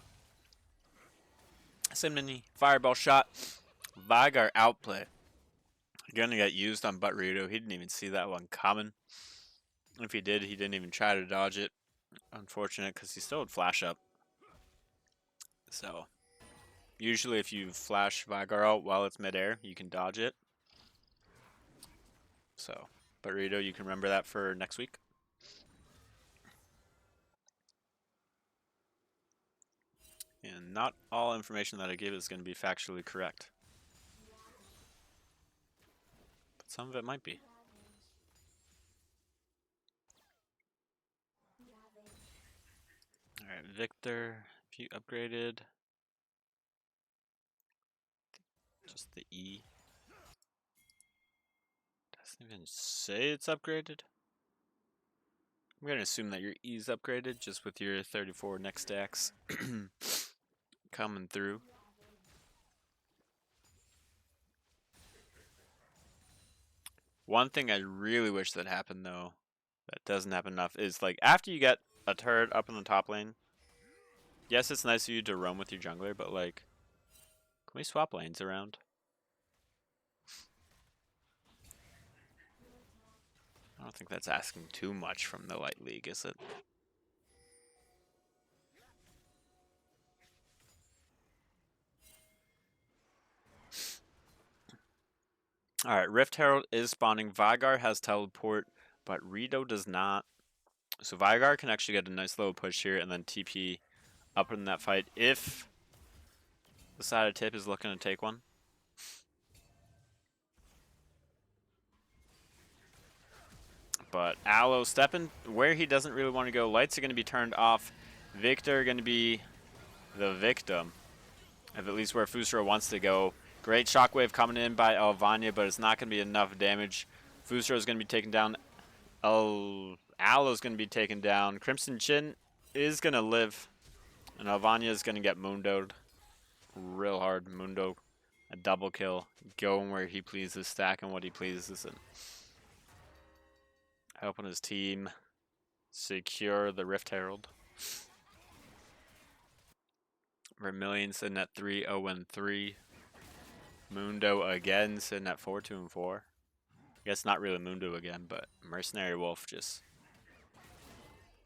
Mini fireball shot. Vigar outplay. Gonna get used on Butt-Rito. He didn't even see that one coming. If he did, he didn't even try to dodge it. Unfortunate, because he still would flash up. So, usually if you flash Vigar out while it's midair, you can dodge it. So, Butt-Rito, you can remember that for next week. And not all information that I give is going to be factually correct. But some of it might be. Alright, Victor, if you upgraded, just the E. Doesn't even say it's upgraded. I'm going to assume that your E is upgraded just with your 34 next stacks coming through. One thing I really wish that happened, though, that doesn't happen enough, is like after you get a turret up in the top lane, yes, it's nice of you to roam with your jungler, but like, can we swap lanes around? I don't think that's asking too much from the Light League, is it? Alright, Rift Herald is spawning. Vigar has teleport, but Rito does not. So Vigar can actually get a nice little push here and then TP up in that fight if the side of Tip is looking to take one. But Aloe stepping where he doesn't really want to go. Lights are going to be turned off. Victor going to be the victim of at least where Fusro wants to go. Great shockwave coming in by Alvania, but it's not going to be enough damage. Fusro is going to be taken down. Aloe's going to be taken down. Crimson Chin is going to live. And Alvania is going to get Mundo'd real hard. Mundo, a double kill. Going where he pleases, stacking what he pleases. And helping his team secure the Rift Herald. Vermilion sitting at 3-0-3. Mundo again sitting at 4-2-4. I guess not really Mundo again, but Mercenary Wolf just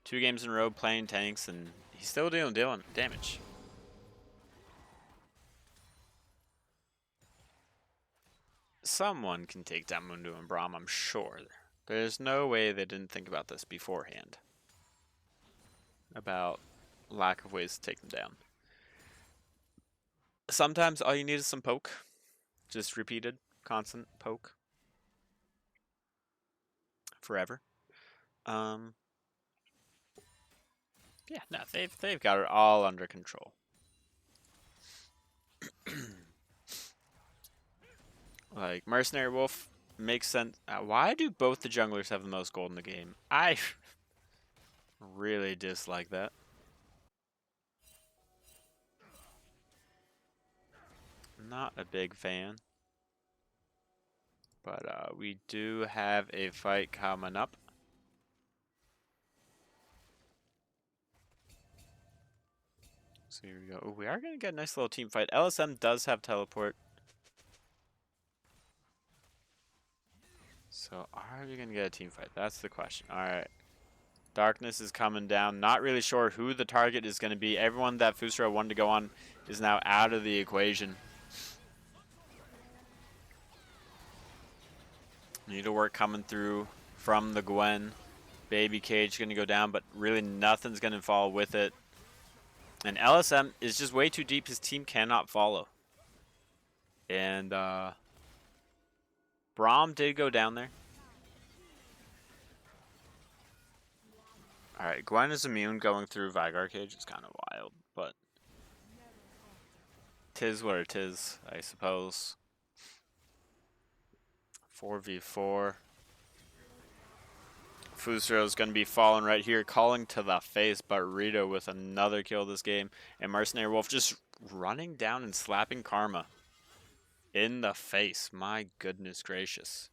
2 games in a row playing tanks, and he's still dealing damage. someone can take down Mundo and Braum, I'm sure. There's no way they didn't think about this beforehand. About lack of ways to take them down. Sometimes all you need is some poke. Just repeated, constant poke. Forever. Yeah, no, they've got it all under control. Like, Mercenary Wolf makes sense. Why do both the junglers have the most gold in the game? I really dislike that. Not a big fan. But we do have a fight coming up. So here we go. Oh, we are going to get a nice little team fight. LSM does have teleport. So are we going to get a team fight? That's the question. All right. Darkness is coming down. Not really sure who the target is going to be. Everyone that Fusro wanted to go on is now out of the equation. Needlework coming through from the Gwen. Baby Cage going to go down, but really nothing's going to fall with it. And LSM is just way too deep. His team cannot follow. And Braum did go down there. Alright, Gwen is immune going through Vigar Cage. It's kind of wild, but tis what it is, I suppose. 4v4. Fusro is going to be falling right here, calling to the face, but Rito with another kill this game. And Mercenary Wolf just running down and slapping Karma in the face. My goodness gracious.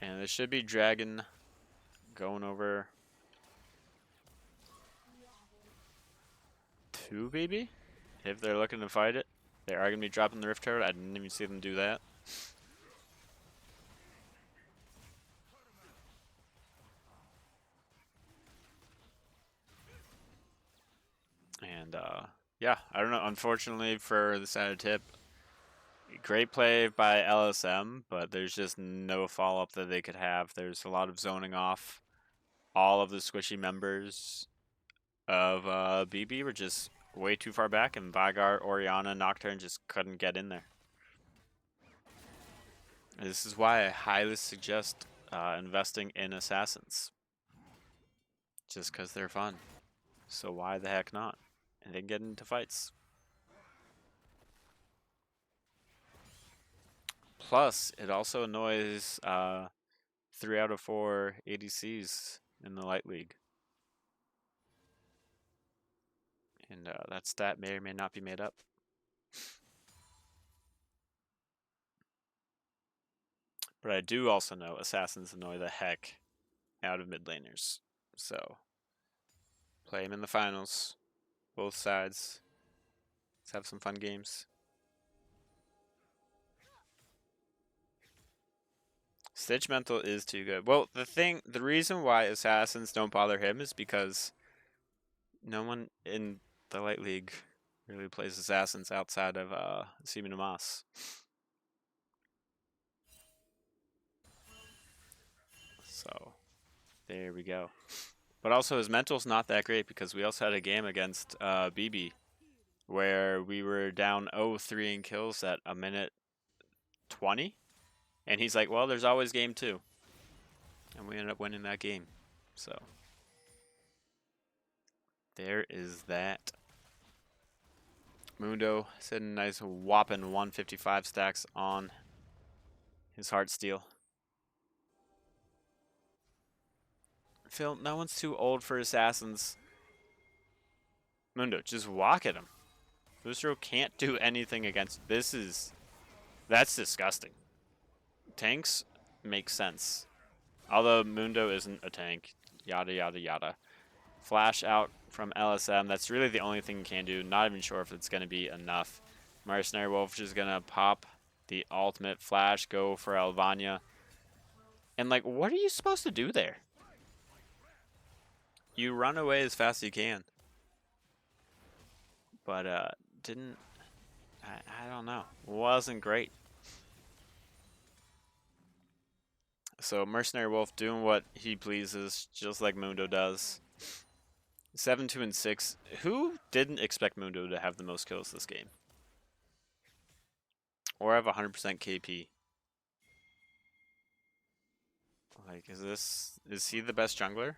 And this should be Dragon going over to BB. If they're looking to fight it. They are going to be dropping the Rift Turret. I didn't even see them do that. And yeah, I don't know. Unfortunately for the center tip, great play by LSM, but there's just no follow-up that they could have. There's a lot of zoning off. All of the squishy members of BB were just way too far back, and Vigar, Orianna, Nocturne just couldn't get in there. This is why I highly suggest investing in assassins. Just because they're fun. So why the heck not? And then get into fights. Plus, it also annoys 3 out of 4 ADCs in the Light League. And that stat may or may not be made up. But I do also know assassins annoy the heck out of mid laners. So, play them in the finals. Both sides. Let's have some fun games. Stitch Mental is too good. Well, the reason why assassins don't bother him is because no one in the Light League really plays assassins outside of Seaman Moss. So, there we go. But also his mental's not that great because we also had a game against BB where we were down 0-3 in kills at a minute 20. And he's like, well, there's always game 2. And we ended up winning that game. So, there is that. Mundo sitting a nice whopping 155 stacks on his Heartsteel. Phil, no one's too old for assassins. Mundo, just walk at him. Fusro can't do anything against that's disgusting. Tanks make sense. Although Mundo isn't a tank. Yada yada yada. Flash out from LSM. That's really the only thing you can do. Not even sure if it's going to be enough. Mercenary Wolf is going to pop the ultimate flash, go for Elvania. And like, what are you supposed to do there? You run away as fast as you can. But didn't I don't know. Wasn't great. So Mercenary Wolf doing what he pleases, just like Mundo does. 7, 2, and 6. Who didn't expect Mundo to have the most kills this game? Or have 100% KP? Like, is he the best jungler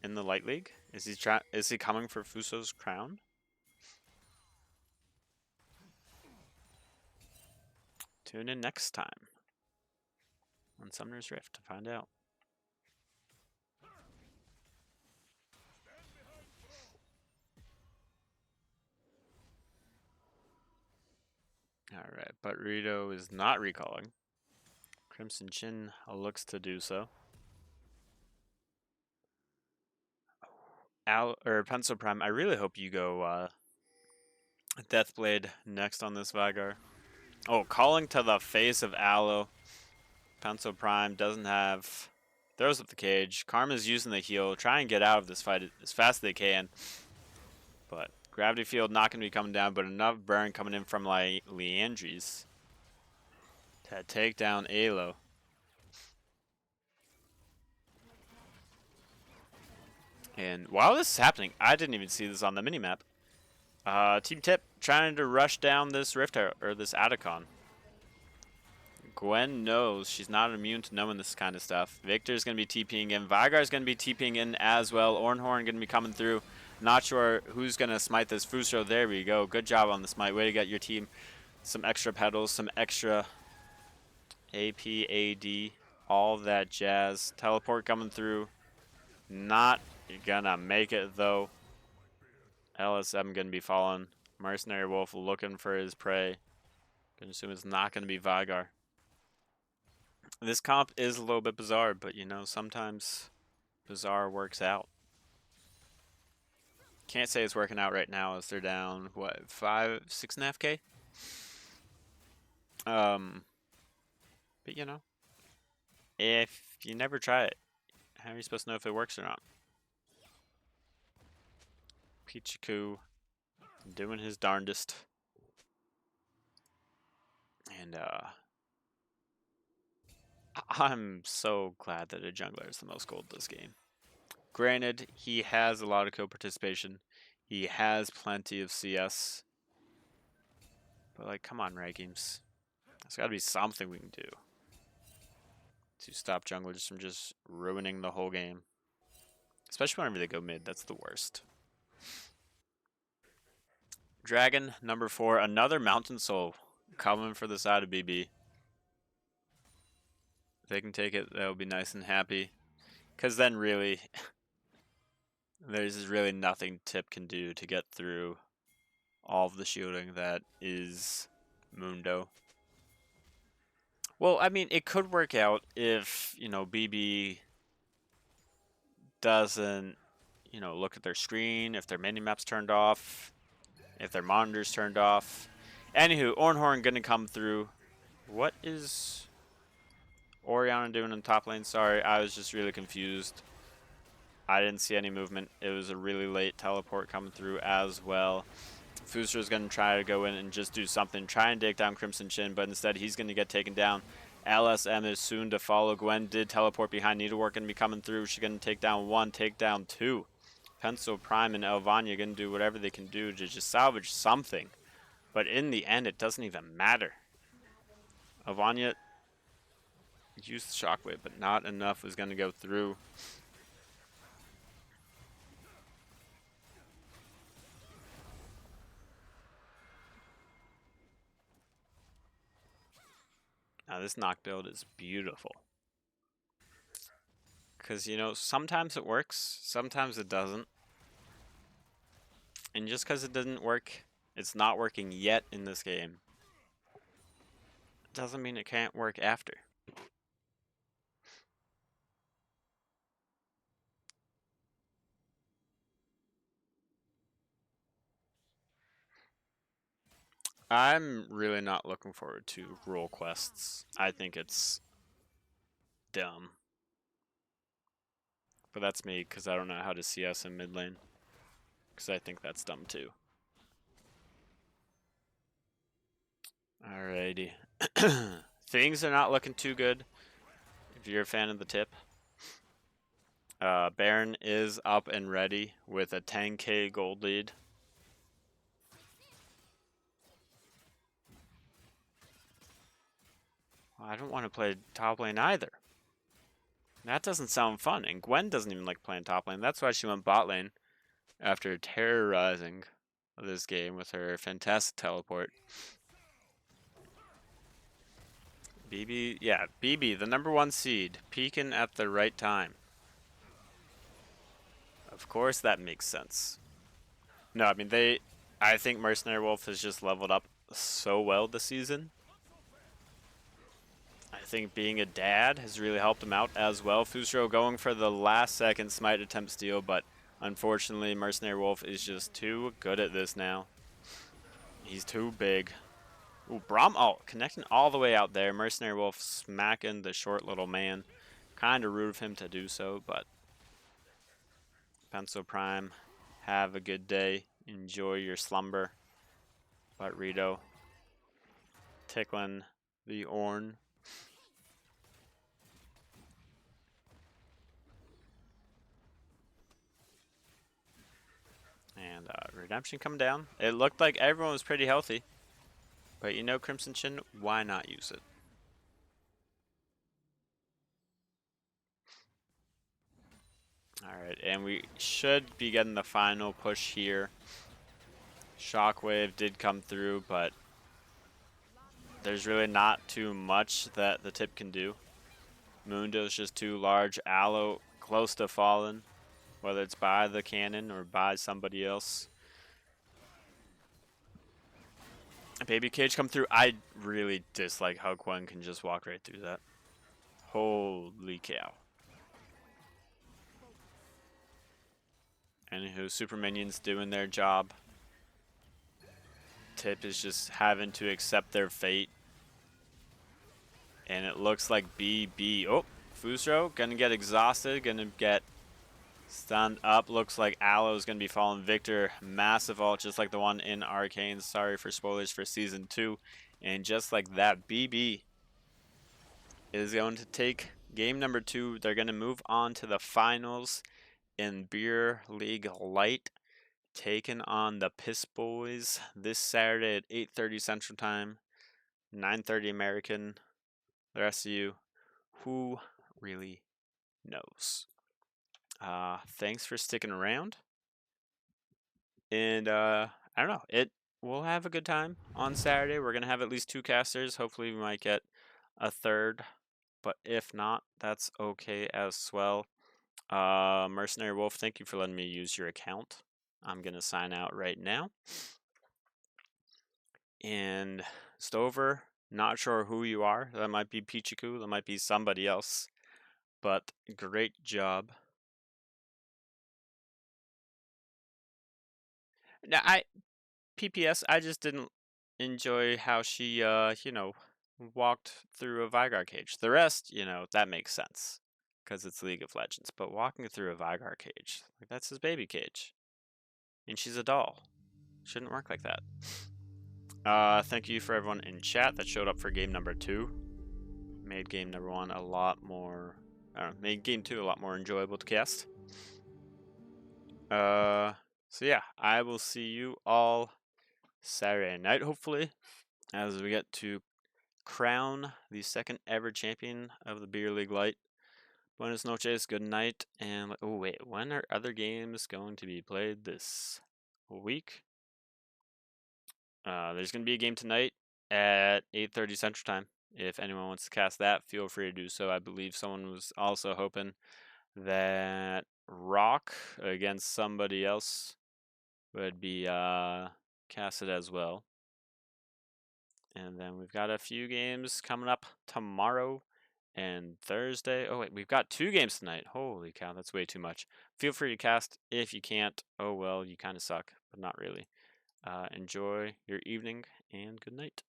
in the Light League? Is he coming for Fuso's crown? Tune in next time on Summoner's Rift to find out. Alright, but Rito is not recalling. Crimson Chin looks to do so. Pencil Prime, I really hope you go Deathblade next on this Vigar. Oh, calling to the face of Aloe. Pencil Prime doesn't have... Throws up the cage. Karma's using the heal. Try and get out of this fight as fast as they can. But Gravity Field not going to be coming down, but enough burn coming in from like Leandries to take down Alo. And while this is happening, I didn't even see this on the minimap. Team Tip trying to rush down this Rift or this Atacon. Gwen knows she's not immune to knowing this kind of stuff. Victor's going to be TPing in. Vigar's going to be TPing in as well. Ornhorn going to be coming through. Not sure who's going to smite this Fusro. There we go. Good job on the smite. Way to get your team some extra petals, some extra AP, AD, all that jazz. Teleport coming through. Not gonna make it though. LSM gonna be falling. Mercenary Wolf looking for his prey. Gonna assume it's not gonna be Vigar. This comp is a little bit bizarre, but you know, sometimes bizarre works out. Can't say it's working out right now as they're down, what, 6.5K? But you know, if you never try it, how are you supposed to know if it works or not? Pichiku doing his darndest. And I'm so glad that a jungler is the most gold this game. Granted, he has a lot of co-participation. He has plenty of CS. But like, come on, Riot Games. There's got to be something we can do to stop junglers from just ruining the whole game. Especially whenever they go mid, that's the worst. Dragon, number 4, another Mountain Soul coming for the side of BB. If they can take it, they'll be nice and happy. Because then really, there's really nothing Tip can do to get through all of the shielding that is Mundo. Well, I mean, it could work out if, you know, BB doesn't, you know, look at their screen, if their minimap's turned off, if their monitor's turned off. Anywho, Ornhorn gonna come through. What is Orianna doing in top lane? Sorry, I was just really confused. I didn't see any movement. It was a really late teleport coming through as well. Fuser's going to try to go in and just do something, try and take down Crimson Chin, but instead he's going to get taken down. LSM is soon to follow. Gwen did teleport behind. Needlework going to be coming through. She's going to take down 1, take down 2. Pencil Prime and Elvania going to do whatever they can do to just salvage something. But in the end, it doesn't even matter. Elvania used the shockwave, but not enough was going to go through. Now this knock build is beautiful. Because, you know, sometimes it works, sometimes it doesn't. And just because it didn't work, it's not working yet in this game, doesn't mean it can't work after. I'm really not looking forward to role quests. I think it's dumb. But that's me, because I don't know how to CS in mid lane. Because I think that's dumb too. Alrighty. Things are not looking too good if you're a fan of the tip. Baron is up and ready with a 10k gold lead. Well, I don't want to play top lane either. That doesn't sound fun. And Gwen doesn't even like playing top lane. That's why she went bot lane after terrorizing this game with her fantastic teleport. BB, yeah, BB, the #1 seed, peaking at the right time. Of course that makes sense. No, I mean, I think Mercenary Wolf has just leveled up so well this season. I think being a dad has really helped him out as well. Fusro going for the last second smite attempt steal, but unfortunately Mercenary Wolf is just too good at this now. He's too big. Ooh, Braum, oh, connecting all the way out there. Mercenary Wolf smacking the short little man. Kind of rude of him to do so, but Pencil Prime, have a good day. Enjoy your slumber. But Rito, tickling the Ornn. And Redemption come down. It looked like everyone was pretty healthy. But you know, Crimson Chin, why not use it? Alright, and we should be getting the final push here. Shockwave did come through, but there's really not too much that the tip can do. Mundo's just too large. Aloe close to falling, whether it's by the cannon or by somebody else. Baby Cage come through. I really dislike how Gwen can just walk right through that. Holy cow. Anywho, super minions doing their job. Tip is just having to accept their fate. And it looks like BB. Oh, Fusro gonna get exhausted, gonna get stunned up. Looks like Aloe is gonna be falling victor. Massive ult, just like the one in Arcane. Sorry for spoilers for Season 2. And just like that, BB is going to take game number 2. They're gonna move on to the finals in Beer League Light, taking on the Piss Boys this Saturday at 8:30 Central Time, 9:30 American. The rest of you, who really knows? Thanks for sticking around. And I don't know. We'll have a good time on Saturday. We're gonna have at least 2 casters. Hopefully we might get a third. But if not, that's okay as well. Mercenary Wolf, thank you for letting me use your account. I'm gonna sign out right now. And Stover, not sure who you are. That might be Pichiku, that might be somebody else. But great job. Now PPS, I just didn't enjoy how she walked through a Vygar cage. The rest, that makes sense. Because it's League of Legends. But walking through a Vygar cage, like that's his baby cage. And she's a doll. Shouldn't work like that. Thank you for everyone in chat that showed up for game number 2. Made game number 1 a lot more, made game 2 a lot more enjoyable to cast. So yeah, I will see you all Saturday night, hopefully, as we get to crown the second ever champion of the Beer League Light. Buenas noches, good night, and oh wait, when are other games going to be played this week? There's going to be a game tonight at 8:30 Central Time. If anyone wants to cast that, feel free to do so. I believe someone was also hoping that Rock against somebody else would be casted as well. And then we've got a few games coming up tomorrow and Thursday. Oh wait, we've got 2 games tonight. Holy cow, that's way too much. Feel free to cast. If you can't, oh well, you kind of suck, but not really. Enjoy your evening and good night.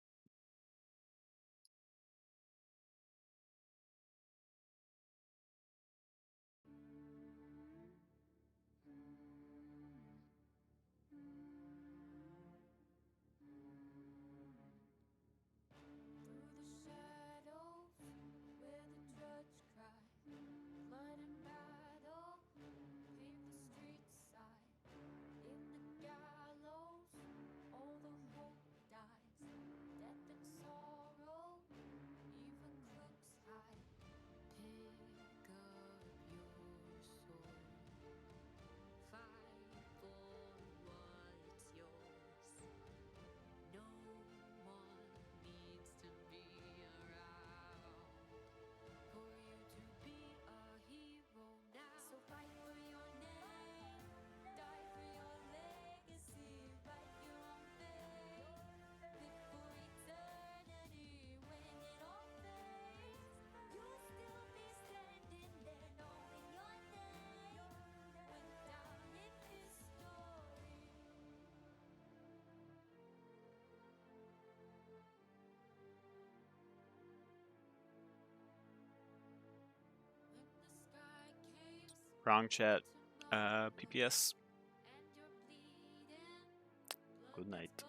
Wrong chat. PPS. Good night.